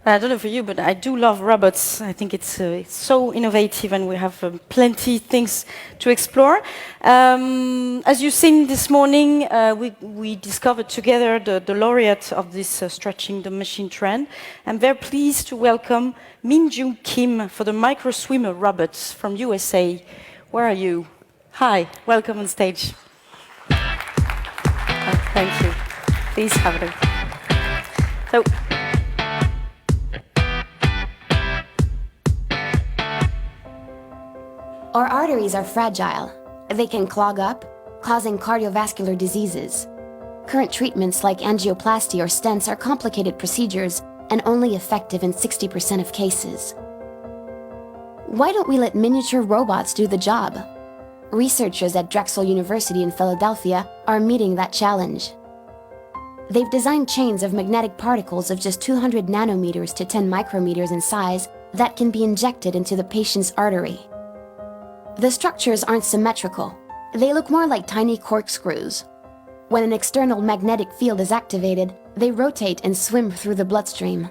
I don't know for you, but I do love robots. I think it's so innovative, and we have plenty things to explore. As you've seen this morning, we discovered together the laureate of this Stretching the Machine trend. I'm very pleased to welcome Min-Jung Kim for the micro swimmer robots from USA. Where are you? Hi, welcome on stage. Thank you. Please have it. So. Our arteries are fragile. They can clog up, causing cardiovascular diseases. Current treatments like angioplasty or stents are complicated procedures and only effective in 60% of cases. Why don't we let miniature robots do the job? Researchers at Drexel University in Philadelphia are meeting that challenge. They've designed chains of magnetic particles of just 200 nanometers to 10 micrometers in size that can be injected into the patient's artery. The structures aren't symmetrical. They look more like tiny corkscrews. When an external magnetic field is activated, they rotate and swim through the bloodstream.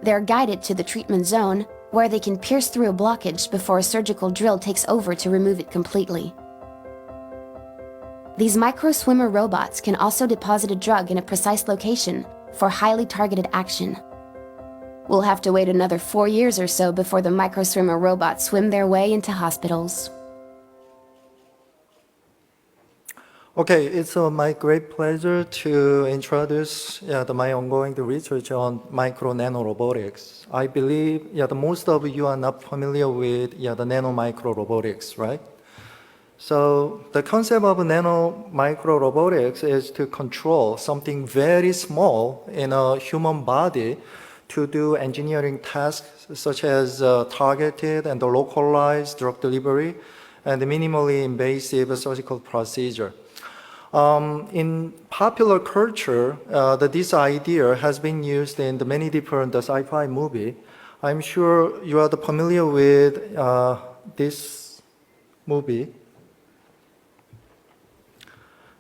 They're guided to the treatment zone, where they can pierce through a blockage before a surgical drill takes over to remove it completely. These micro-swimmer robots can also deposit a drug in a precise location for highly targeted action. We'll have to wait another 4 years or so before the micro-swimmer robots swim their way into hospitals. Okay, it's my great pleasure to introduce my ongoing research on micro-nano-robotics. I believe most of you are not familiar with the nano-micro-robotics, right? So the concept of nano-micro-robotics is to control something very small in a human body to do engineering tasks such as targeted and localized drug delivery and minimally invasive surgical procedure. In popular culture, this idea has been used in the many different sci-fi movies. I'm sure you are familiar with this movie.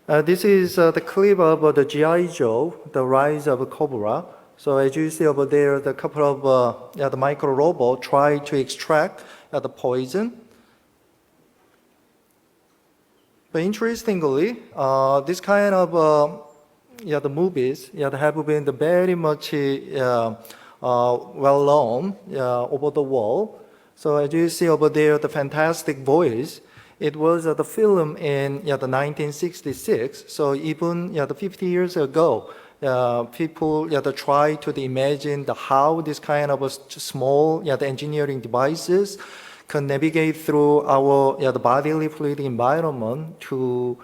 This is the clip of the G.I. Joe, The Rise of Cobra. So as you see over there, the couple of the micro robots try to extract the poison. But interestingly, this kind of the movies have been very much well known over the world. So as you see over there, the fantastic voice. It was the film in the 1966. So even the 50 years ago, people try to imagine how this kind of small the engineering devices can navigate through our the bodily fluid environment to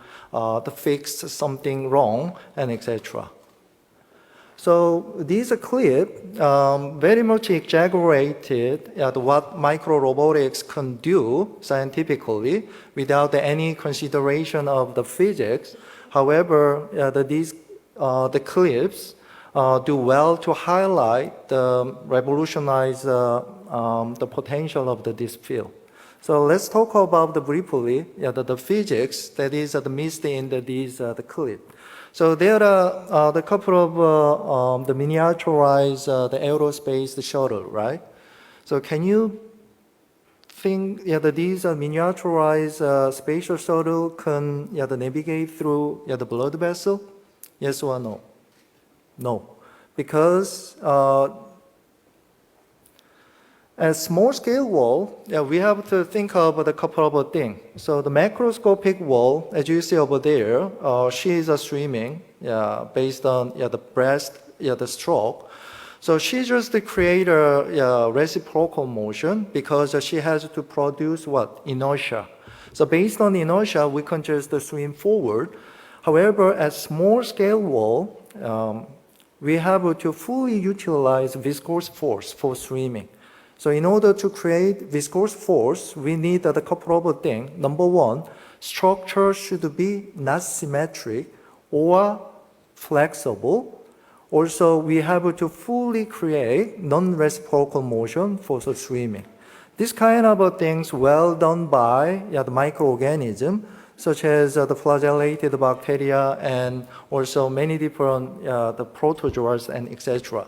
fix something wrong and etc. So this clip very much exaggerated what micro-robotics can do scientifically without any consideration of the physics. However, the clips do well to highlight the revolutionize the potential of this field. So let's talk about briefly the physics that is missed in the clip. So there are the couple of the miniaturized the aerospace shuttle, right? So can you think that these miniaturized spatial shuttle can navigate through the blood vessel? Yes or no? No, because at small scale wall, we have to think of a couple of things. So the macroscopic wall, as you see over there, she is swimming based on the breast, the stroke. So she just create a reciprocal motion because she has to produce what? Inertia. So based on inertia, we can just swim forward. However, at small scale wall, we have to fully utilize viscous force for swimming. So in order to create viscous force, we need a couple of things. Number one, structure should be not symmetric or flexible. Also, we have to fully create non-reciprocal motion for the swimming. This kind of things well done by the microorganism, such as the flagellated bacteria and also many different the protozoas and etc.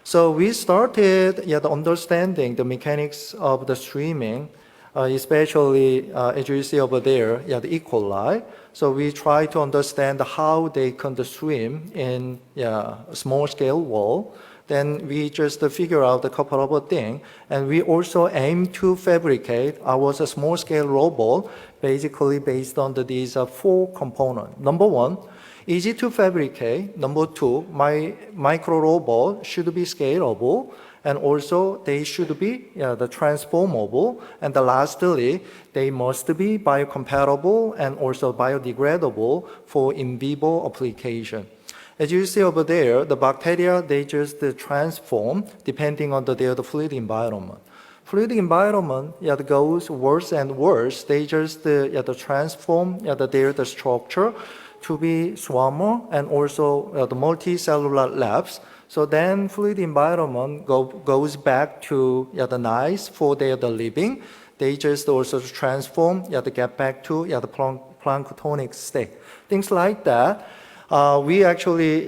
So we started the understanding the mechanics of the streaming, especially as you see over there, the E. coli. So we try to understand how they can swim in a small scale wall. Then we just figure out a couple of things. And we also aim to fabricate our small scale robot basically based on these 4 components. Number 1, easy to fabricate. Number 2, my micro robot should be scalable, and also they should be the transformable. And lastly, they must be biocompatible and also biodegradable for in vivo application. As you see over there, the bacteria, they just transform depending on their fluid environment. Fluid environment goes worse and worse. They just transform their structure to be swarmer and also the multicellular labs. So then fluid environment goes back to the nice for their living. They just also transform to get back to the planktonic state. Things like that. We actually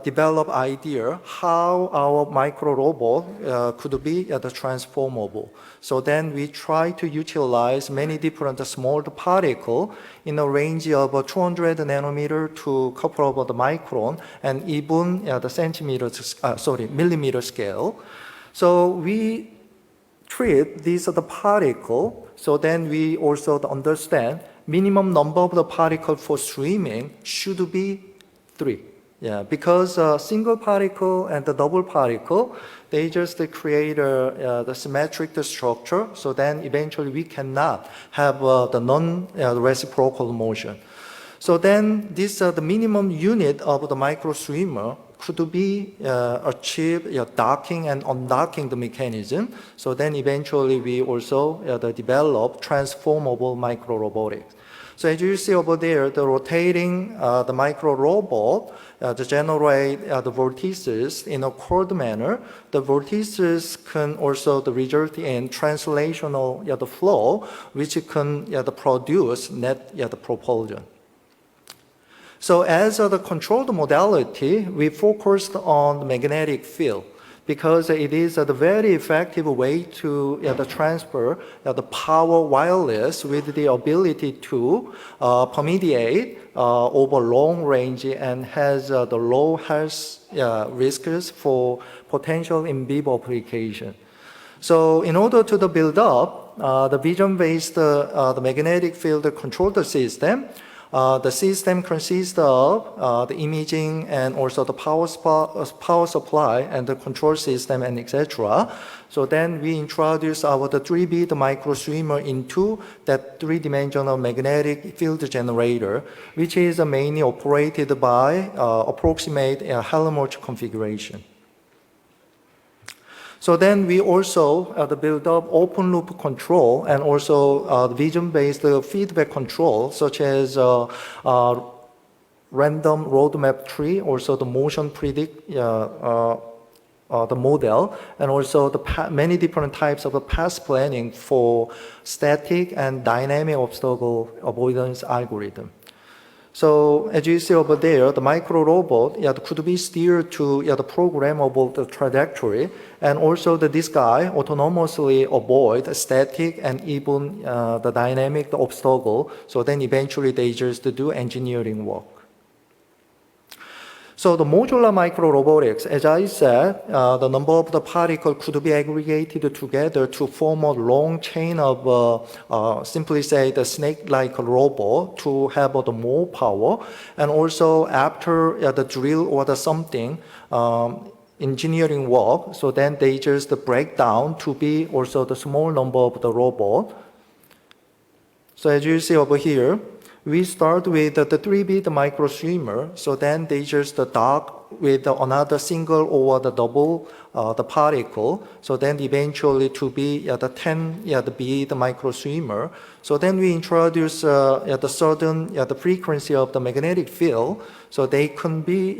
develop idea how our micro robot could be transformable. So then we try to utilize many different small particles in a range of 200 nanometer to a couple of the micron and even the millimeter scale. So we treat these the particle. So then we also understand minimum number of the particle for streaming should be 3. Because single particle and the double particle, they just create the symmetric structure. So then eventually we cannot have the non-reciprocal motion. So then this the minimum unit of the micro streamer could be achieved docking and undocking the mechanism. So then eventually we also develop transformable micro robotics. So as you see over there, the rotating the micro robot to generate the vortices in a cold manner. The vortices can also result in translational the flow, which can produce net the propulsion. So as the controlled modality, we focused on the magnetic field, because it is a very effective way to transfer the power wireless with the ability to permeate over long range and has the low health risks for potential in vivo application. So in order to build up the vision-based the magnetic field controller system, the system consists of the imaging and also the power supply and the control system and etc. So then we introduce the 3-bit micro streamer into that 3-dimensional magnetic field generator, which is mainly operated by approximate Helmholtz configuration. So then we also build up open loop control and also vision-based feedback control, such as random roadmap tree, also the motion predict the model, and also the many different types of path planning for static and dynamic obstacle avoidance algorithm. So as you see over there, the micro robot could be steered to the programmable trajectory, and also this guy autonomously avoid static and even the dynamic obstacle. So then eventually they just do engineering work. So the modular micro robotics, as I said, the number of the particles could be aggregated together to form a long chain of, simply say, the snake-like robot to have the more power. And also after the drill or the something, engineering work, so then they just break down to be also the small number of the robot. So as you see over here, we start with the 3-bit micro streamer, so then they just dock with another single or the double the particle, so then eventually to be the 10-bit micro streamer. So then we introduce the certain the frequency of the magnetic field, so they can be